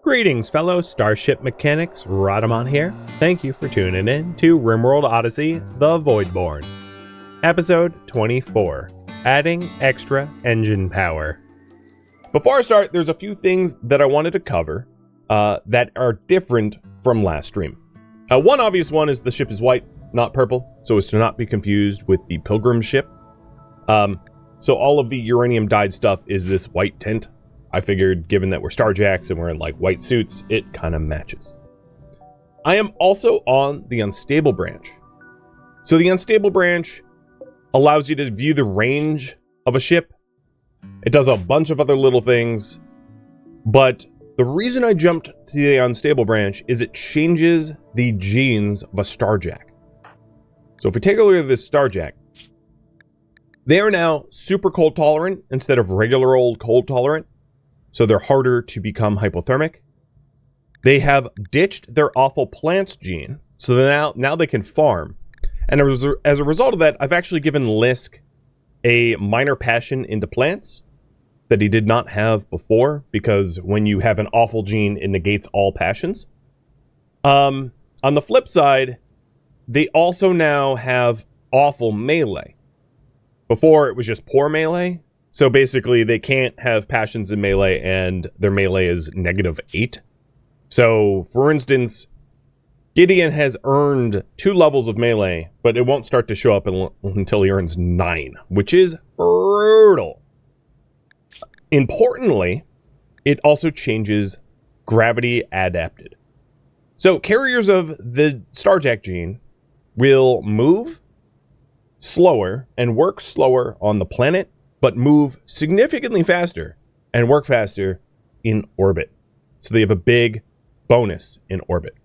Greetings, fellow Starship mechanics. Rhadamant here. Thank you for tuning in to RimWorld Odyssey, the Voidborn. Episode 24, Adding Extra Engine Power. Before I start, there's a few things that I wanted to cover that are different from last stream. One obvious one is the ship is white, not purple, so as to not be confused with the Pilgrim ship. So all of the uranium-dyed stuff is this white tint. I figured, given that we're Starjacks and we're in, like, white suits, it kind of matches. I am also on the Unstable branch. So the Unstable branch allows you to view the range of a ship. It does a bunch of other little things. But the reason I jumped to the Unstable branch is it changes the genes of a Starjack. So if we take a look at this Starjack, they are now super cold tolerant instead of regular old cold tolerant. So they're harder to become hypothermic. They have ditched their awful plants gene, so now they can farm. And as a result of that, I've actually given Lisk a minor passion into plants that he did not have before, because when you have an awful gene, it negates all passions. On the flip side, they also now have awful melee. Before, it was just poor melee. So basically, they can't have passions in melee, and their melee is -8. So, for instance, Gideon has earned 2 levels of melee, but it won't start to show up until he earns 9, which is brutal. Importantly, it also changes gravity adapted. So, carriers of the Starjack gene will move slower and work slower on the planet, but move significantly faster and work faster in orbit. So they have a big bonus in orbit.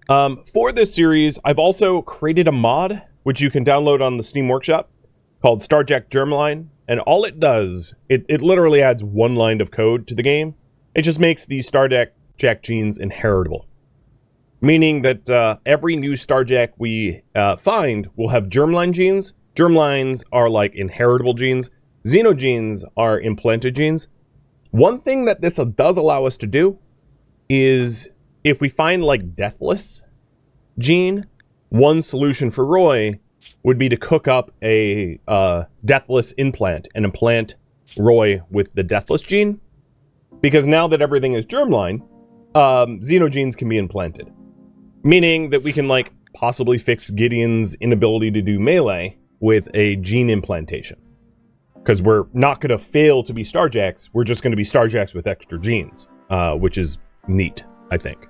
For this series, I've also created a mod, which you can download on the Steam Workshop, called Starjack Germline. And all it does, it literally adds 1 line of code to the game. It just makes these Starjack genes inheritable. Meaning that every new Starjack we find will have germline genes. Germlines are like inheritable genes. Xenogenes are implanted genes. One thing that this does allow us to do is if we find like Deathless gene, one solution for Roy would be to cook up a Deathless implant and implant Roy with the Deathless gene. Because now that everything is germline, Xenogenes can be implanted. Meaning that we can like possibly fix Gideon's inability to do melee with a gene implantation. Because we're not going to fail to be Starjacks, we're just going to be Starjacks with extra genes, which is neat, I think.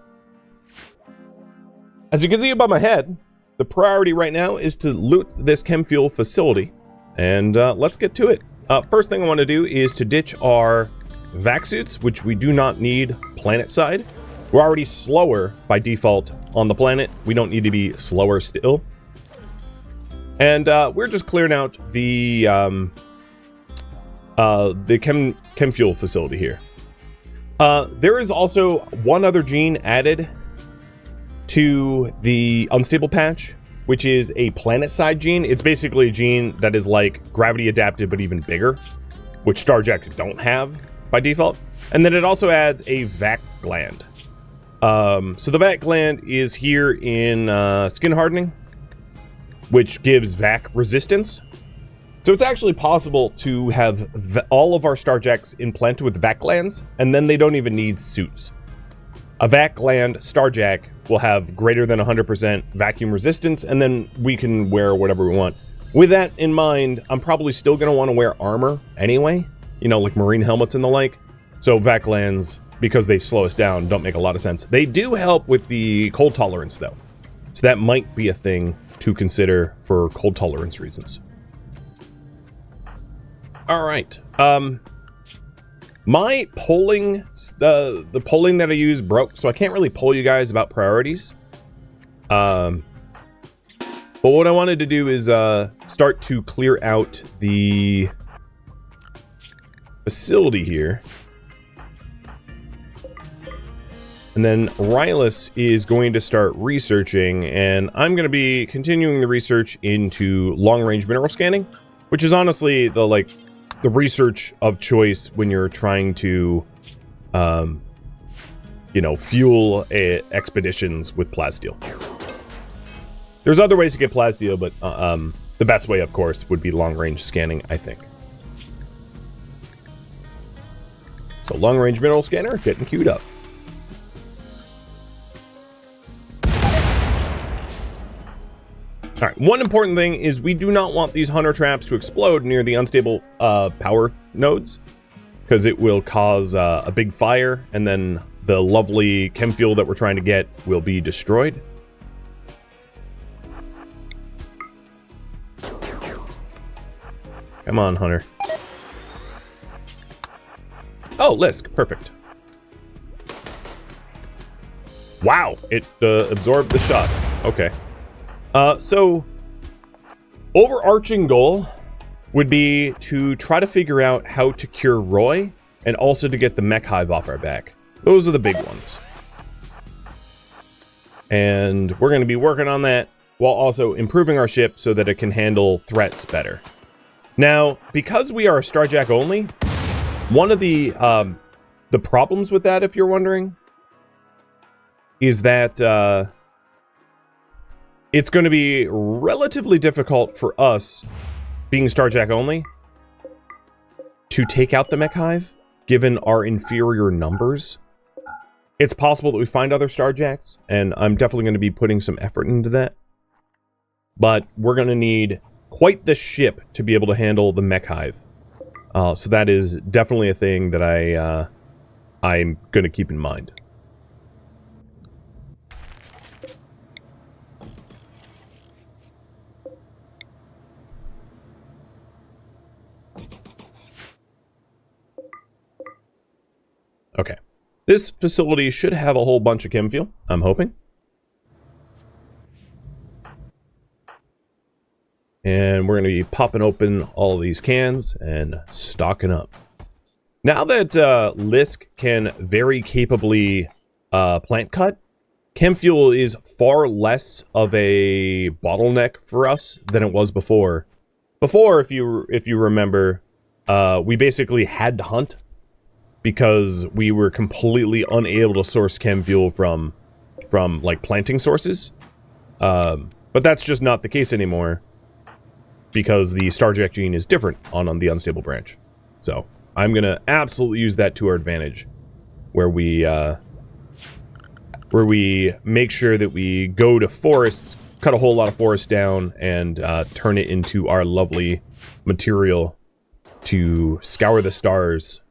As you can see above my head, the priority right now is to loot this chem fuel facility, and let's get to it. First thing I want to do is to ditch our vac suits, which we do not need planet side. We're already slower by default on the planet. We don't need to be slower still. And we're just clearing out the chem fuel facility here. There is also one other gene added to the Unstable patch, which is a planet-side gene. It's basically a gene that is like gravity adapted, but even bigger, which Starjacks don't have by default. And then it also adds a vac gland. So the vac gland is here in skin hardening, which gives vac resistance. So it's actually possible to have all of our Starjacks implanted with vac glands, and then they don't even need suits. A vac gland Starjack will have greater than 100% vacuum resistance, and then we can wear whatever we want. With that in mind, I'm probably still going to want to wear armor anyway, you know, like marine helmets and the like. So vac glands, because they slow us down, don't make a lot of sense. They do help with the cold tolerance, though. So that might be a thing to consider for cold tolerance reasons. All right. My polling, the polling that I use broke, so I can't really poll you guys about priorities. But what I wanted to do is start to clear out the facility here. And then Rylus is going to start researching, and I'm going to be continuing the research into long-range mineral scanning, which is honestly the research of choice when you're trying to you know, fuel expeditions with plasteel. There's other ways to get plasteel, but the best way, of course, would be long-range scanning, I think. So long-range mineral scanner getting queued up. All right, one important thing is we do not want these hunter traps to explode near the unstable power nodes, because it will cause a big fire, and then the lovely chem fuel that we're trying to get will be destroyed. Come on, Hunter. Oh, Lisk. Perfect. Wow, it absorbed the shot. Okay. So, overarching goal would be to try to figure out how to cure Roy, and also to get the mech hive off our back. Those are the big ones. And we're going to be working on that while also improving our ship so that it can handle threats better. Now, because we are a Starjack only, one of the problems with that, if you're wondering, is that it's going to be relatively difficult for us, being Starjack only, to take out the mech hive, given our inferior numbers. It's possible that we find other Starjacks, and I'm definitely going to be putting some effort into that. But we're going to need quite the ship to be able to handle the mech hive. So that is definitely a thing that I'm going to keep in mind. Okay. This facility should have a whole bunch of chem fuel, I'm hoping. And we're going to be popping open all these cans and stocking up. Now that Lisk can very capably plant cut, chem fuel is far less of a bottleneck for us than it was before. Before, if you remember, we basically had to hunt because we were completely unable to source chem fuel from like planting sources. But that's just not the case anymore, because the Starjack gene is different on the unstable branch. So I'm gonna absolutely use that to our advantage, where we make sure that we go to forests, cut a whole lot of forest down, and turn it into our lovely material to scour the stars.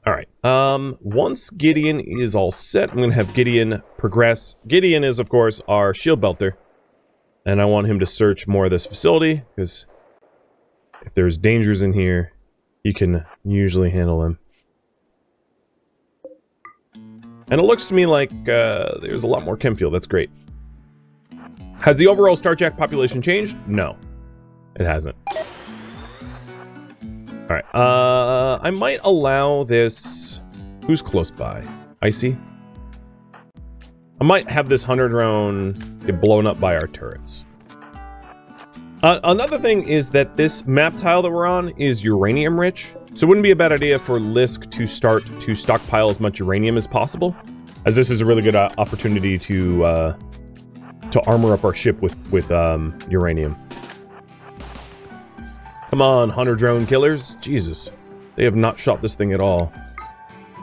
Alright, once Gideon is all set, I'm going to have Gideon progress. Gideon is, of course, our shield belter. And I want him to search more of this facility, because if there's dangers in here, he can usually handle them. And it looks to me like there's a lot more chem fuel. That's great. Has the overall Starjack population changed? No, it hasn't. Alright, I might allow this... Who's close by? Icy? I might have this hunter drone get blown up by our turrets. Another thing is that this map tile that we're on is uranium rich, so it wouldn't be a bad idea for Lisk to start to stockpile as much uranium as possible, as this is a really good opportunity to armor up our ship with uranium. Come on, hunter drone killers. Jesus. They have not shot this thing at all.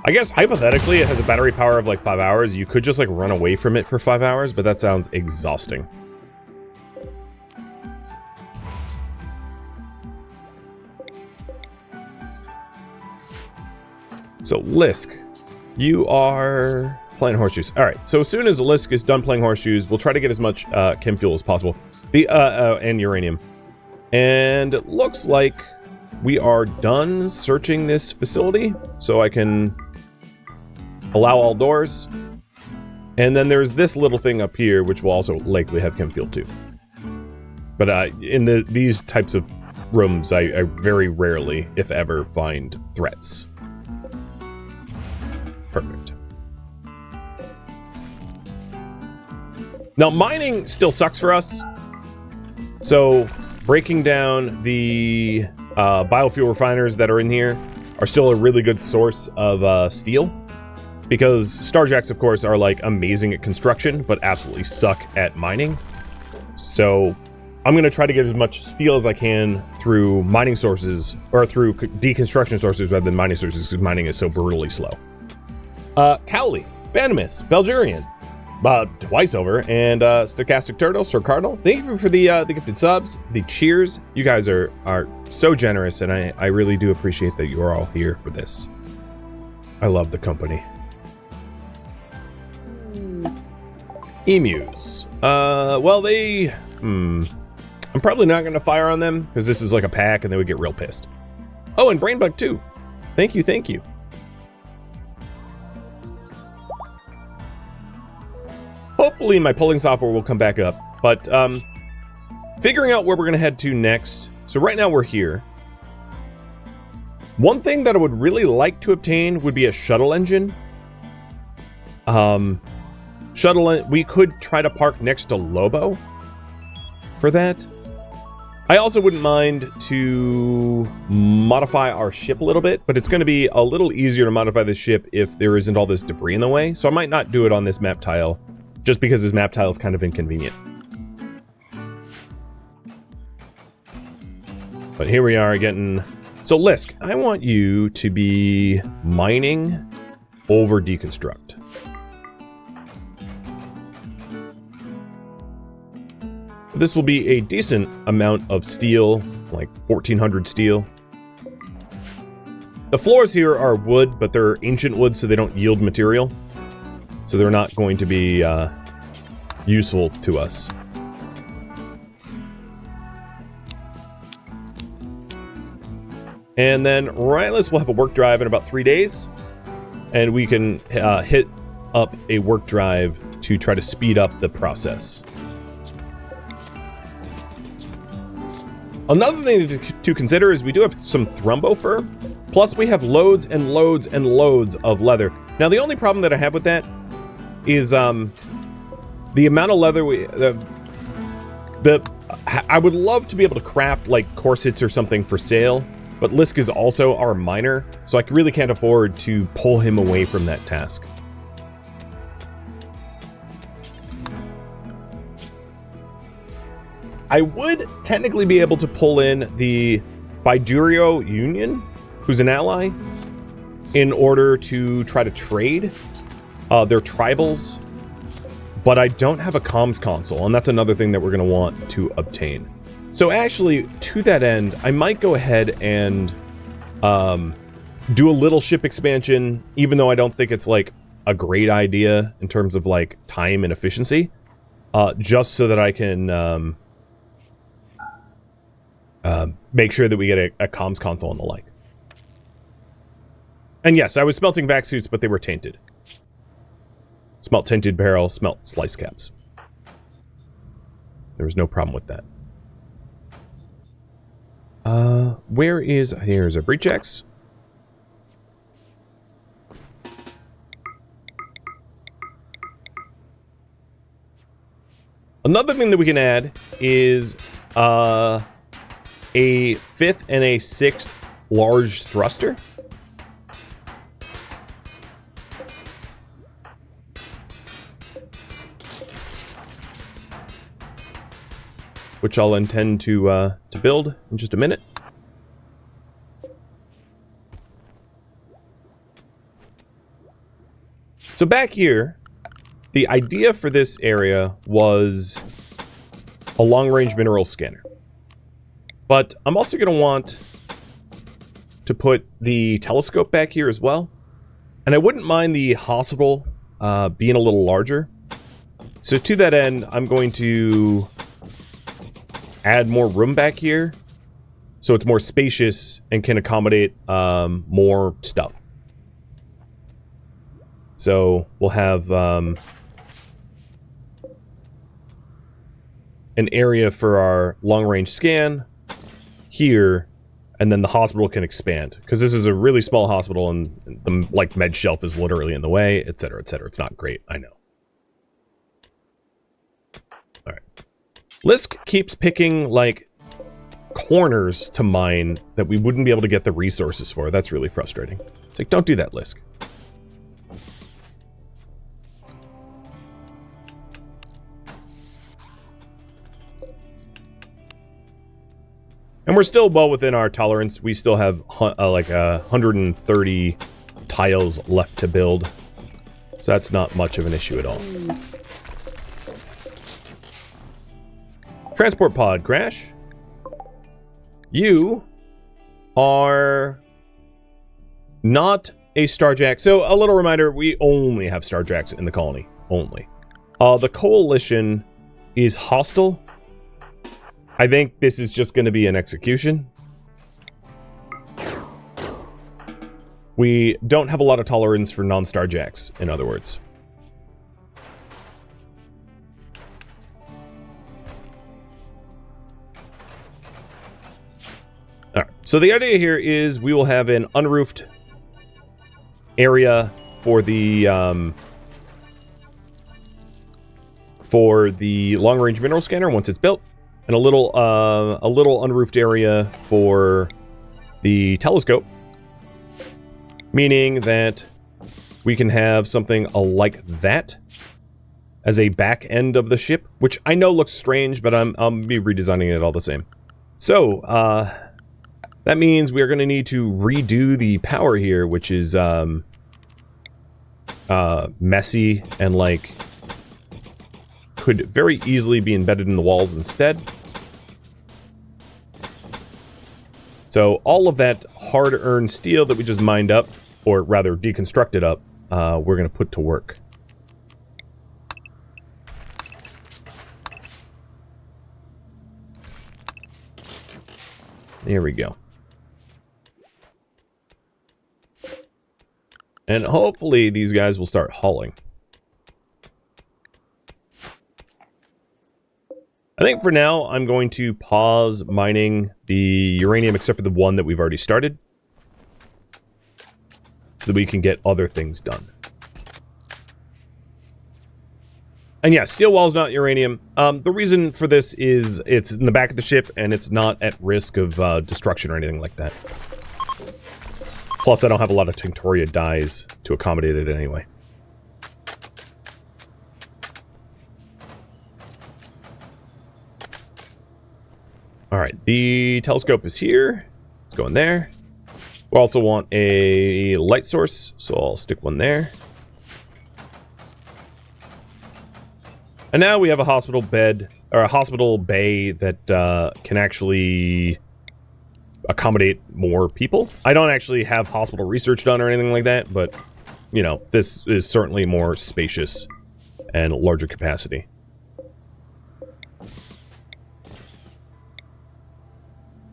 I guess, hypothetically, it has a battery power of like 5 hours. You could just like run away from it for 5 hours, but that sounds exhausting. So, Lisk, you are playing horseshoes. Alright, so as soon as Lisk is done playing horseshoes, we'll try to get as much chem fuel as possible. And uranium. And it looks like we are done searching this facility, so I can allow all doors. And then there's this little thing up here, which will also likely have chem fuel too. But in these types of rooms, I very rarely, if ever, find threats. Perfect. Now, mining still sucks for us. So breaking down the biofuel refiners that are in here are still a really good source of steel. Because Starjacks, of course, are like amazing at construction, but absolutely suck at mining. So I'm going to try to get as much steel as I can through mining sources, or through deconstruction sources rather than mining sources, because mining is so brutally slow. Cowley, Vanimus, Belgurian, twice over, and Stochastic Turtle, Sir Cardinal. Thank you for the gifted subs, the cheers. You guys are so generous, and I really do appreciate that you are all here for this. I love the company. Emus. Well, they... I'm probably not going to fire on them, because this is like a pack, and they would get real pissed. Oh, and Brainbug, too. Thank you, thank you. Hopefully my polling software will come back up, but figuring out where we're going to head to next. So right now we're here. One thing that I would really like to obtain would be a shuttle engine. We could try to park next to Lobo for that. I also wouldn't mind to modify our ship a little bit, but it's going to be a little easier to modify the ship if there isn't all this debris in the way. So I might not do it on this map tile, just because this map tile is kind of inconvenient. But here we are getting... So Lisk, I want you to be mining over deconstruct. This will be a decent amount of steel, like 1,400 steel. The floors here are wood, but they're ancient wood, so they don't yield material. So they're not going to be useful to us. And then Rylus will have a work drive in about 3 days. And we can hit up a work drive to try to speed up the process. Another thing to consider is we do have some Thrumbo fur, plus we have loads and loads and loads of leather. Now the only problem that I have with that is the amount of leather I would love to be able to craft like corsets or something for sale, but Lisk is also our miner, so I really can't afford to pull him away from that task. I would technically be able to pull in the Bidurio Union, who's an ally, in order to try to trade their tribals, but I don't have a comms console, and that's another thing that we're going to want to obtain. So actually, to that end, I might go ahead and do a little ship expansion, even though I don't think it's like a great idea in terms of like time and efficiency, just so that I can make sure that we get a comms console and the like. And yes, I was smelting vac suits, but they were tainted. Smelt tinted barrel, smelt slice caps. There was no problem with that. Here's a breach X. Another thing that we can add is a 5th and a 6th large thruster. Which I'll intend to build in just a minute. So back here, the idea for this area was a long-range mineral scanner. But I'm also going to want to put the telescope back here as well. And I wouldn't mind the hospital being a little larger. So to that end, I'm going to add more room back here so it's more spacious and can accommodate more stuff. So we'll have an area for our long-range scan here, and then the hospital can expand, because this is a really small hospital and the like med shelf is literally in the way, etc., etc. It's not great, I know. All right. Lisk keeps picking like corners to mine that we wouldn't be able to get the resources for. That's really frustrating. It's like, don't do that, Lisk. And we're still well within our tolerance. We still have like 130 tiles left to build. So that's not much of an issue at all. Transport pod crash. You are not a Starjack. So a little reminder, we only have Starjacks in the colony. Only. The coalition is hostile. I think this is just going to be an execution. We don't have a lot of tolerance for non-Starjacks, in other words. Alright, so the idea here is we will have an unroofed area for the long-range mineral scanner once it's built. And a little unroofed area for the telescope, meaning that we can have something like that as a back end of the ship, which I know looks strange, but I'll be redesigning it all the same. So that means we are going to need to redo the power here, which is messy and like could very easily be embedded in the walls instead. So all of that hard-earned steel that we just mined up, or rather deconstructed up, we're going to put to work. There we go. And hopefully these guys will start hauling. I think for now, I'm going to pause mining the uranium, except for the one that we've already started, so that we can get other things done. And yeah, steel wall's not uranium. The reason for this is it's in the back of the ship, and it's not at risk of destruction or anything like that. Plus, I don't have a lot of Tinctoria dyes to accommodate it anyway. Alright, the telescope is here. Let's go in there. We also want a light source, so I'll stick one there. And now we have a hospital bed, or a hospital bay that can actually accommodate more people. I don't actually have hospital research done or anything like that, but, you know, this is certainly more spacious and larger capacity.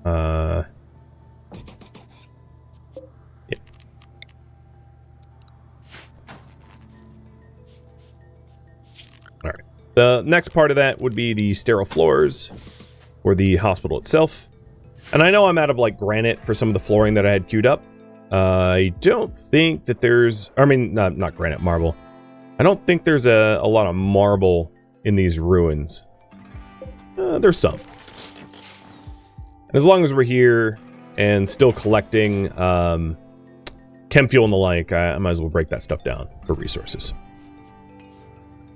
Yeah. All right. The next part of that would be the sterile floors for the hospital itself. And I know I'm out of, like, granite for some of the flooring that I had queued up. I don't think that there's... I mean, not granite, marble. I don't think there's a lot of marble in these ruins. There's some. As long as we're here and still collecting chem fuel and the like, I might as well break that stuff down for resources.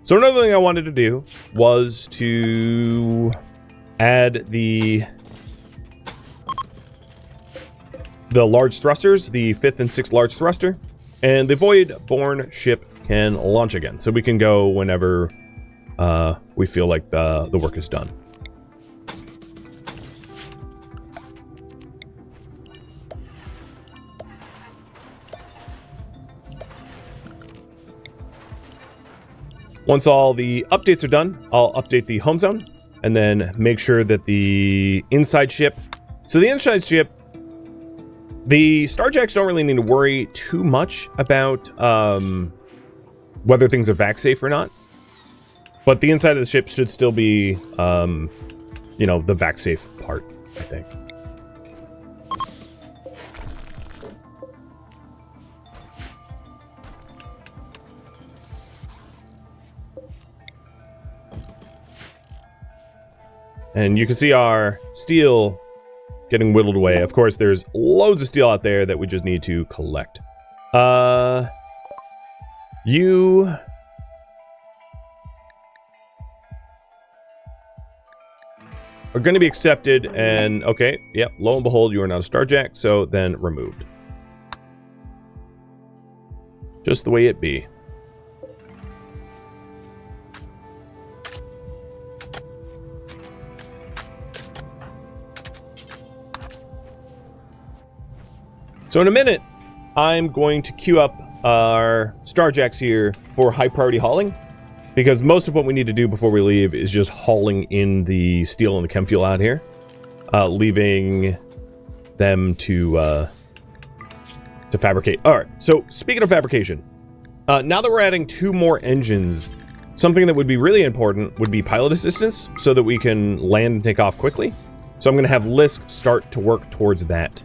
So another thing I wanted to do was to add the large thrusters, the 5th and 6th large thruster, and the Voidborn ship can launch again. So we can go whenever we feel like the work is done. Once all the updates are done, I'll update the home zone and then make sure that the inside ship... So the inside ship, the Starjacks don't really need to worry too much about whether things are vac safe or not. But the inside of the ship should still be, you know, the vac safe part, I think. And you can see our steel getting whittled away. Of course, there's loads of steel out there that we just need to collect. You are going to be accepted, and okay, yep, lo and behold, you are not a Starjack, so then removed. Just the way it be. So in a minute, I'm going to queue up our Starjacks here for high priority hauling, because most of what we need to do before we leave is just hauling in the steel and the chem fuel out here, leaving them to fabricate. All right, so speaking of fabrication, now that we're adding 2 more engines, something that would be really important would be pilot assistance so that we can land and take off quickly. So I'm going to have Lisk start to work towards that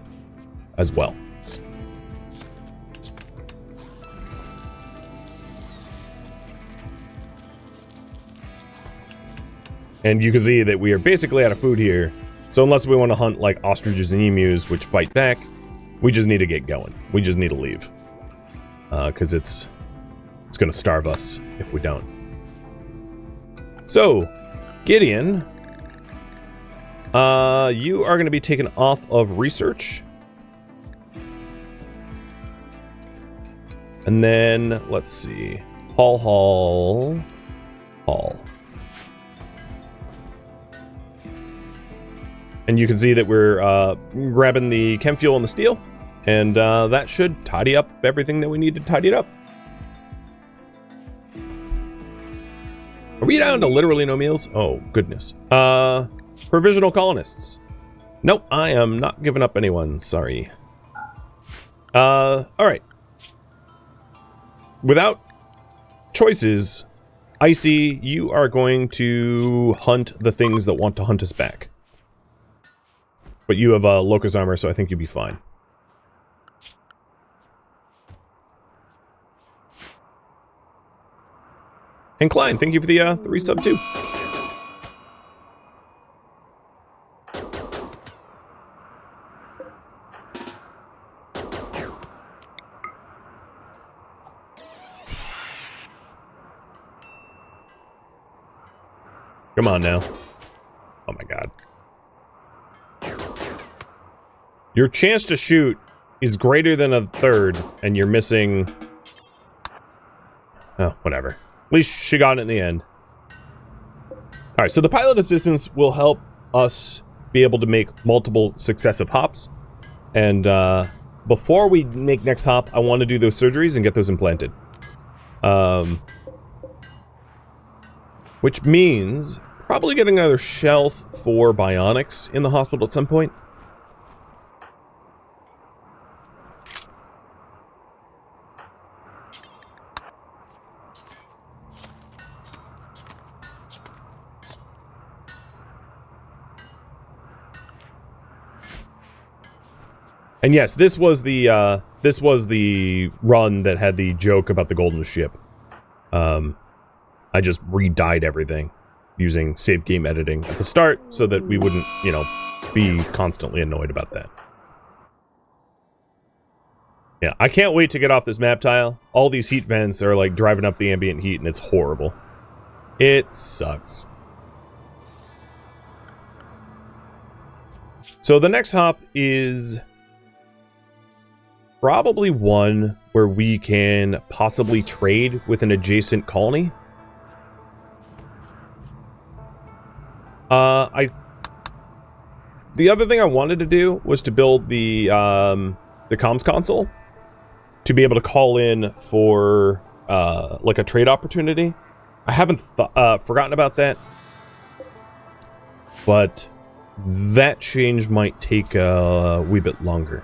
as well. And you can see that we are basically out of food here. So unless we want to hunt like ostriches and emus, which fight back, we just need to get going. We just need to leave. Because it's going to starve us if we don't. So, Gideon, you are going to be taken off of research. And then, let's see. Haul. And you can see that we're grabbing the chem fuel and the steel. And that should tidy up everything that we need to tidy it up. Are we down to literally no meals? Oh, goodness. Provisional colonists. Nope, I am not giving up anyone. Sorry. Alright. Without choices, Icy, you are going to hunt the things that want to hunt us back. But you have Locust armor, so I think you'll be fine. And Klein, thank you for the resub too. Come on now. Oh my god. Your chance to shoot is greater than a third, and you're missing... Oh, whatever. At least she got it in the end. Alright, so the pilot assistance will help us be able to make multiple successive hops. And before we make next hop, I want to do those surgeries and get those implanted. Which means probably getting another shelf for bionics in the hospital at some point. And yes, this was the run that had the joke about the golden ship. I just re-dyed everything using save game editing at the start so that we wouldn't, you know, be constantly annoyed about that. Yeah, I can't wait to get off this map tile. All these heat vents are like driving up the ambient heat and it's horrible. It sucks. So the next hop is probably one where we can possibly trade with an adjacent colony. The other thing I wanted to do was to build the comms console to be able to call in for like a trade opportunity. I haven't forgotten about that, but that change might take a wee bit longer.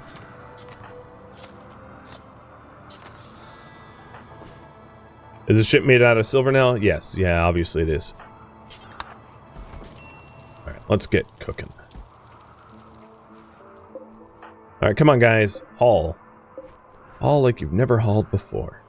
Is the ship made out of silver now? Yes. Yeah, obviously it is. Alright, let's get cooking. Alright, come on guys. Haul. Haul like you've never hauled before.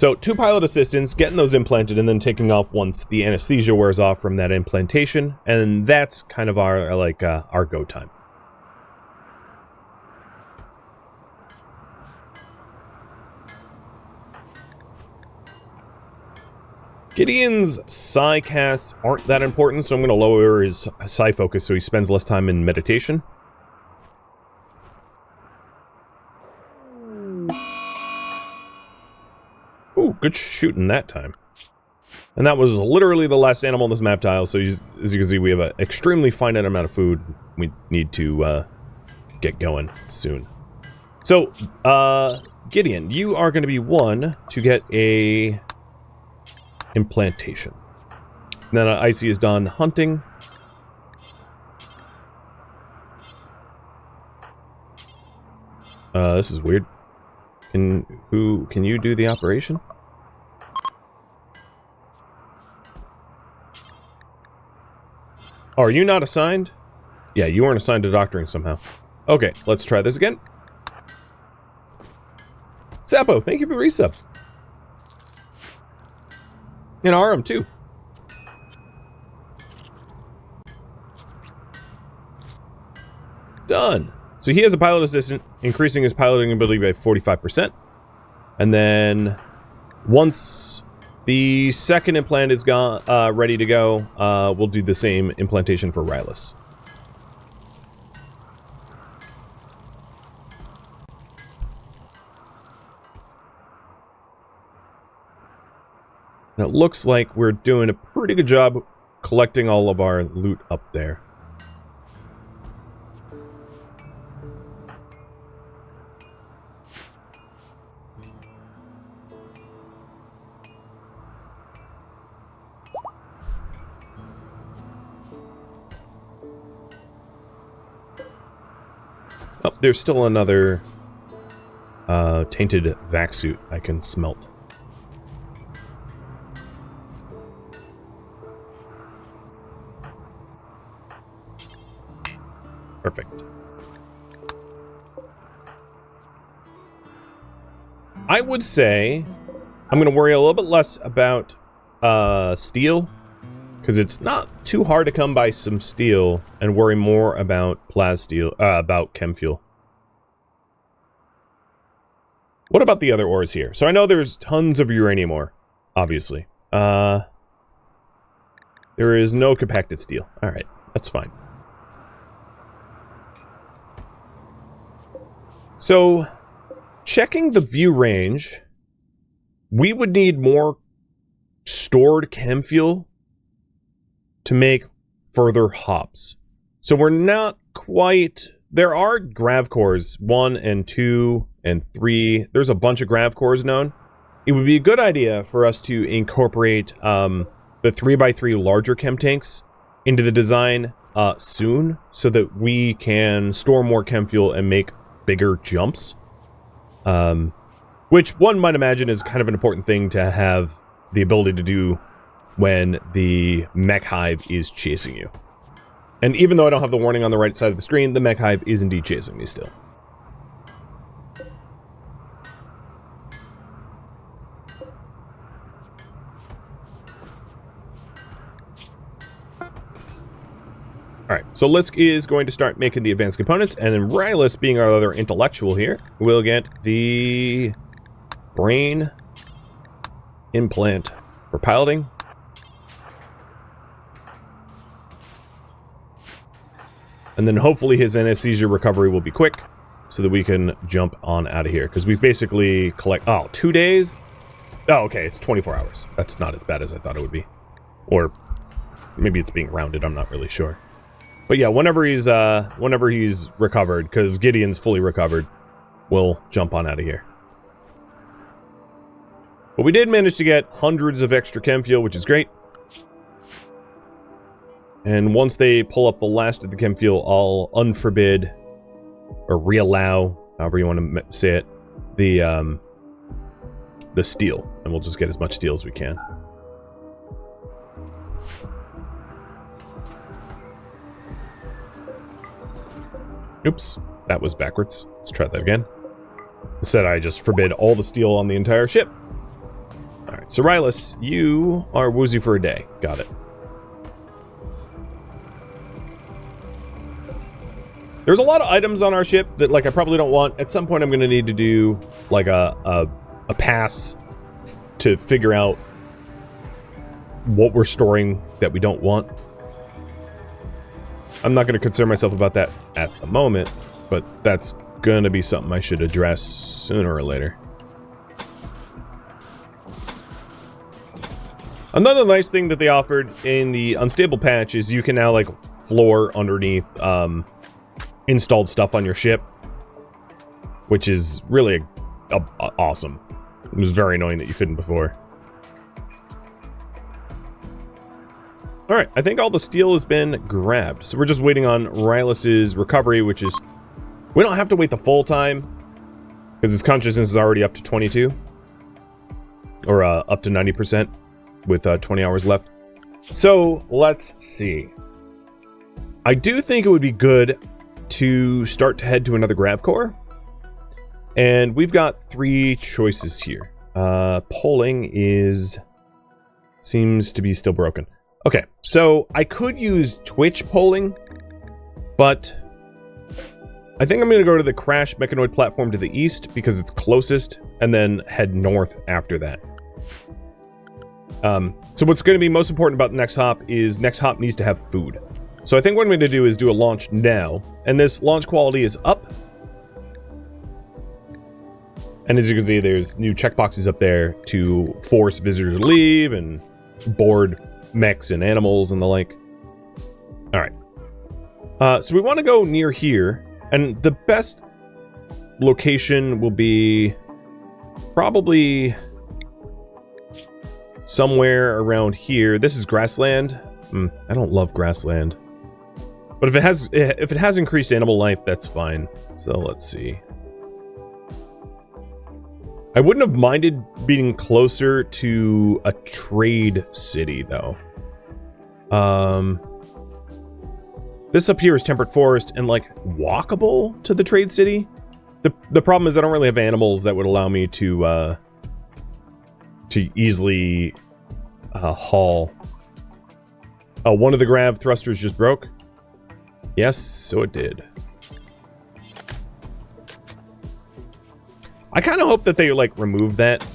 So 2 pilot assistants, getting those implanted and then taking off once the anesthesia wears off from that implantation, and that's kind of our our go time. Gideon's psi casts aren't that important, so I'm going to lower his psi focus so he spends less time in meditation. Ooh, good shooting that time. And that was literally the last animal in this map tile, so as you can see, we have an extremely finite amount of food. We need to get going soon. So, Gideon, you are going to be one to get a implantation. And then Icy is done hunting. This is weird. Can you do the operation? Oh, are you not assigned? Yeah, you weren't assigned to doctoring somehow. Okay, let's try this again. Sapo, thank you for the resub. And Aram, too. Done. So he has a pilot assistant, increasing his piloting ability by 45%. And then, once the second implant is gone, ready to go, we'll do the same implantation for Rylus. And it looks like we're doing a pretty good job collecting all of our loot up there. Oh, there's still another tainted vac suit I can smelt. Perfect. I would say I'm going to worry a little bit less about steel, because it's not too hard to come by some steel, and worry more about plasteel, about chem fuel. What about the other ores here? So I know there's tons of uranium ore, obviously. There is no compacted steel. Alright, that's fine. So, checking the view range, we would need more stored chem fuel to make further hops. So we're not quite... There are grav cores, 1 and 2 and 3. There's a bunch of grav cores known. It would be a good idea for us to incorporate the 3x3 larger chem tanks into the design soon, so that we can store more chem fuel and make bigger jumps. Which one might imagine is kind of an important thing to have the ability to do when the mech hive is chasing you. And even though I don't have the warning on the right side of the screen, the mech hive is indeed chasing me still. Alright, so Lisk is going to start making the advanced components, and then Rylus, being our other intellectual here, will get the brain implant for piloting. And then hopefully his anesthesia recovery will be quick, so that we can jump on out of here. Because we basically collect... Oh, 2 days? Oh, okay, it's 24 hours. That's not as bad as I thought it would be. Or maybe it's being rounded, I'm not really sure. But yeah, whenever he's recovered, because Gideon's fully recovered, we'll jump on out of here. But we did manage to get hundreds of extra chem fuel, which is great. And once they pull up the last of the chem fuel, I'll unforbid, or reallow, however you want to say it, the steel. And we'll just get as much steel as we can. Oops, that was backwards. Let's try that again. Instead, I just forbid all the steel on the entire ship. Alright, so Rylus, you are woozy for a day. Got it. There's a lot of items on our ship that, like, I probably don't want. At some point, I'm going to need to do, like, a pass to figure out what we're storing that we don't want. I'm not going to concern myself about that at the moment, but that's going to be something I should address sooner or later. Another nice thing that they offered in the unstable patch is you can now, like, floor underneath installed stuff on your ship, which is really awesome. It was very annoying that you couldn't before. Alright, I think all the steel has been grabbed. So we're just waiting on Rylus's recovery, which is... We don't have to wait the full time, because his consciousness is already up to 22. Or up to 90%, with 20 hours left. So, let's see. I do think it would be good to start to head to another grav core. And we've got 3 choices here. Polling seems to be still broken. Okay, so I could use Twitch polling, but I think I'm going to go to the Crash Mechanoid platform to the east because it's closest, and then head north after that. So what's going to be most important about Next Hop is Next Hop needs to have food. So I think what I'm going to do is do a launch now, and this launch quality is up. And as you can see, there's new checkboxes up there to force visitors to leave and board mechs and animals and the like. Alright. So we want to go near here, and the best location will be probably somewhere around here. This is grassland. I don't love grassland. But if it has increased animal life, that's fine. So let's see. I wouldn't have minded being closer to a trade city, though. This up here is temperate forest and, like, walkable to the trade city. The problem is I don't really have animals that would allow me to easily haul. Oh, one of the grav thrusters just broke. Yes, so it did. I kind of hope that they, like, remove that.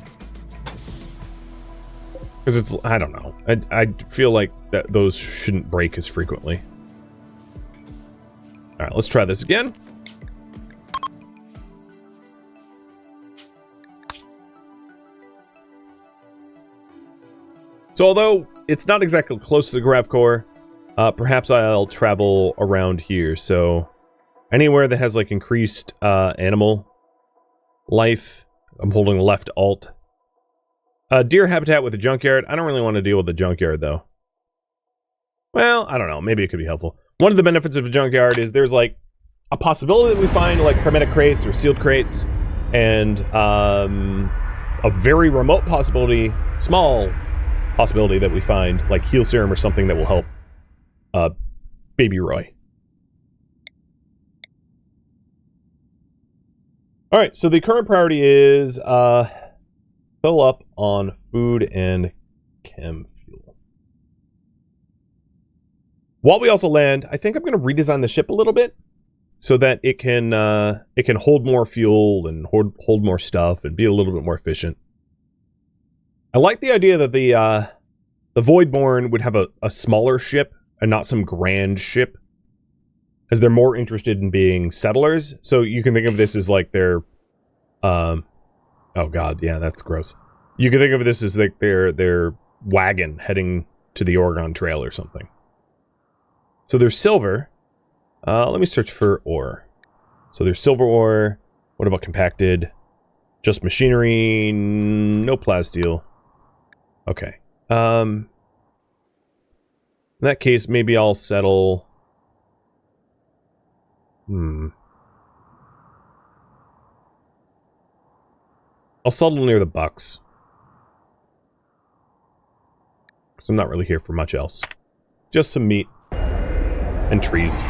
Because it's, I don't know. I feel like that those shouldn't break as frequently. Alright, let's try this again. So although it's not exactly close to the grav core, perhaps I'll travel around here. So anywhere that has, like, increased animal life, I'm holding left alt. Deer habitat with a junkyard. I don't really want to deal with the junkyard, though. Well, I don't know. Maybe it could be helpful. One of the benefits of a junkyard is there's, like, a possibility that we find, like, hermetic crates or sealed crates, and a very remote possibility, small possibility that we find, like, heal serum or something that will help Baby Roy. Alright, so the current priority is fill up on food and chem fuel. While we also land, I think I'm going to redesign the ship a little bit so that it can hold more fuel and hold more stuff and be a little bit more efficient. I like the idea that the Voidborn would have a smaller ship and not some grand ship, as they're more interested in being settlers. So you can think of this as like their, oh god, yeah, that's gross. You can think of this as like their wagon heading to the Oregon Trail or something. So there's silver. Let me search for ore. So there's silver ore. What about compacted? Just machinery. No plasteel. Okay. In that case, maybe I'll settle... I'll settle near the Bucks. Because I'm not really here for much else. Just some meat. And trees.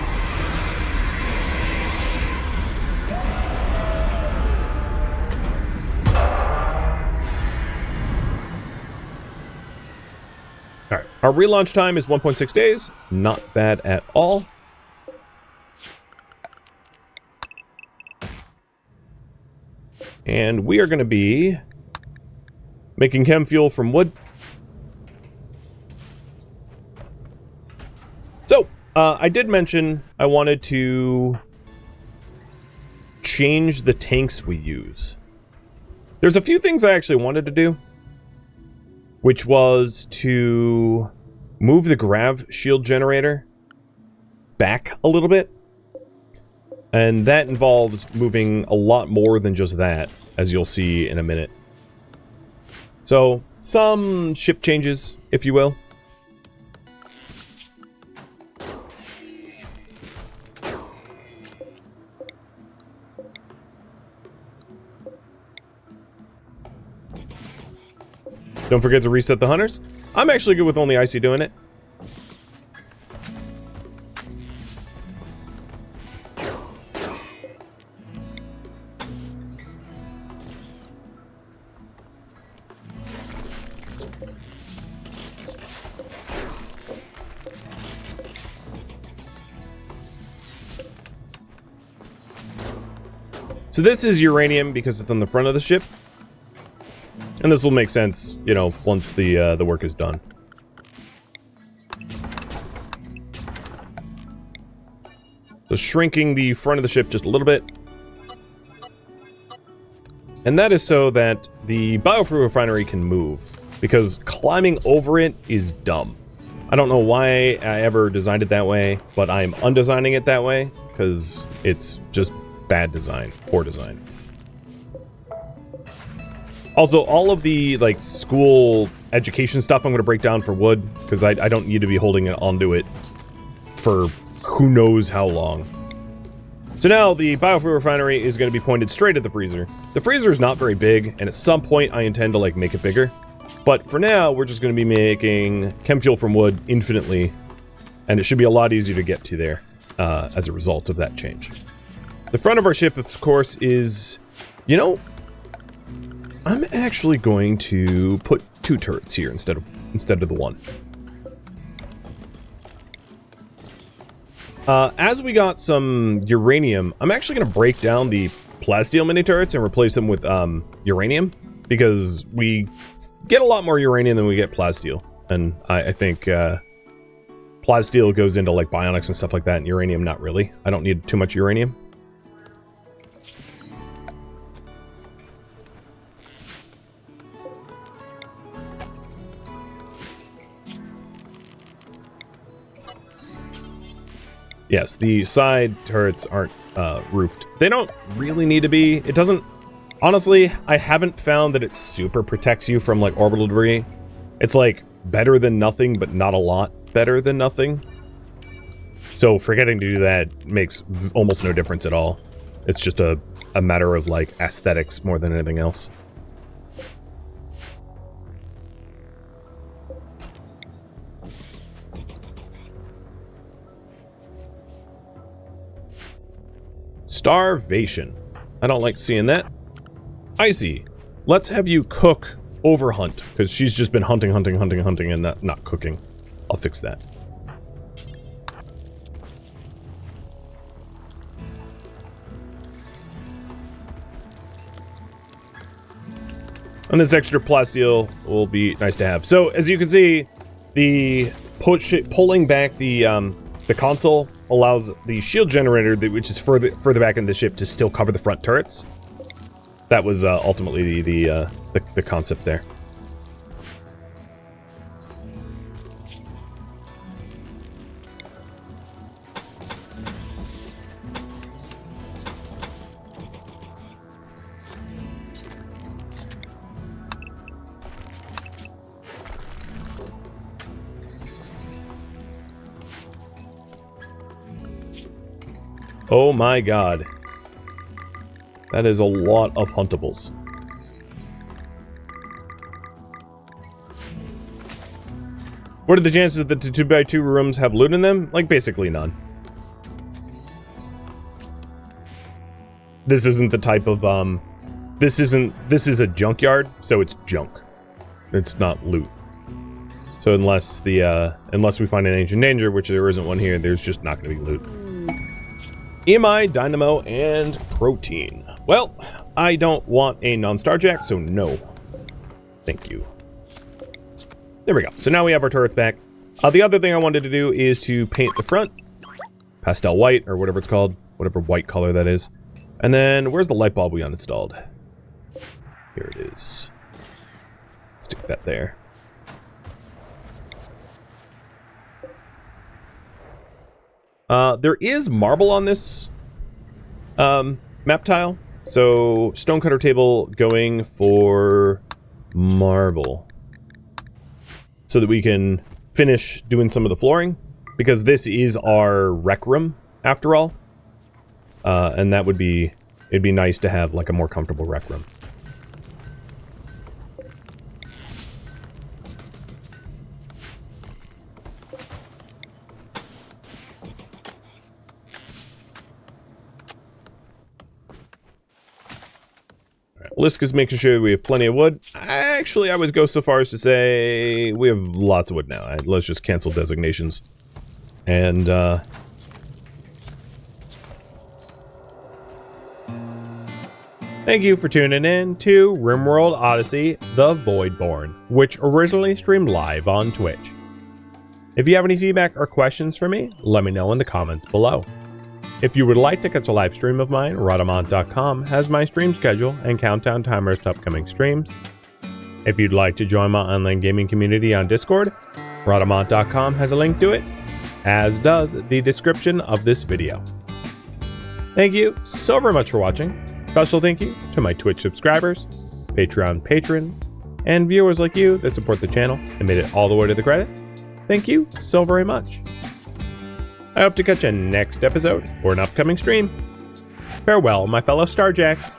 Alright, our relaunch time is 1.6 days. Not bad at all. And we are going to be making chem fuel from wood. So, I did mention I wanted to change the tanks we use. There's a few things I actually wanted to do, which was to move the grav shield generator back a little bit. And that involves moving a lot more than just that, as you'll see in a minute. So, some ship changes, if you will. Don't forget to reset the hunters. I'm actually good with only Icy doing it. So this is uranium because it's on the front of the ship. And this will make sense, you know, once the work is done. So shrinking the front of the ship just a little bit. And that is so that the biofuel refinery can move, because climbing over it is dumb. I don't know why I ever designed it that way, but I'm undesigning it that way, because it's just bad design, poor design. Also, all of the, like, school education stuff I'm going to break down for wood, because I don't need to be holding it onto it for who knows how long. So now, the biofuel refinery is going to be pointed straight at the freezer. The freezer is not very big, and at some point I intend to, like, make it bigger. But for now, we're just going to be making chem fuel from wood infinitely, and it should be a lot easier to get to there as a result of that change. The front of our ship, of course, is, you know, I'm actually going to put 2 turrets here instead of the 1. As we got some uranium, I'm actually going to break down the plasteel mini turrets and replace them with uranium, because we get a lot more uranium than we get plasteel, and I think plasteel goes into like bionics and stuff like that, and uranium not really. I don't need too much uranium. Yes, the side turrets aren't roofed. They don't really need to be. It doesn't... Honestly, I haven't found that it super protects you from, like, orbital debris. It's, like, better than nothing, but not a lot better than nothing. So forgetting to do that makes almost no difference at all. It's just a matter of, like, aesthetics more than anything else. Starvation. I don't like seeing that. Icy, let's have you cook over hunt, because she's just been hunting and not cooking. I'll fix that. And this extra plasteel will be nice to have. So as you can see, the pulling back the console allows the shield generator, which is further back in the ship, to still cover the front turrets. That was ultimately the concept there. Oh my god. That is a lot of huntables. What are the chances that the 2x2 rooms have loot in them? Like, basically none. This isn't the type of, this is a junkyard, so it's junk. It's not loot. So unless we find an ancient danger, which there isn't one here, there's just not going to be loot. EMI, Dynamo, and Protein. Well, I don't want a non-Starjack, so no. Thank you. There we go. So now we have our turrets back. The other thing I wanted to do is to paint the front. Pastel white, or whatever it's called. Whatever white color that is. And then, where's the light bulb we uninstalled? Here it is. Stick that there. There is marble on this map tile. So, stonecutter table going for marble. So that we can finish doing some of the flooring. Because this is our rec room, after all. And that would be... It'd be nice to have, like, a more comfortable rec room. Liska's making sure we have plenty of wood. Actually, I would go so far as to say we have lots of wood now. Let's just cancel designations. And, thank you for tuning in to RimWorld Odyssey, the Voidborn, which originally streamed live on Twitch. If you have any feedback or questions for me, let me know in the comments below. If you would like to catch a live stream of mine, Rhadamant.com has my stream schedule and countdown timers to upcoming streams. If you'd like to join my online gaming community on Discord, Rhadamant.com has a link to it, as does the description of this video. Thank you so very much for watching. Special thank you to my Twitch subscribers, Patreon patrons, and viewers like you that support the channel and made it all the way to the credits. Thank you so very much. I hope to catch you next episode or an upcoming stream. Farewell, my fellow Starjacks.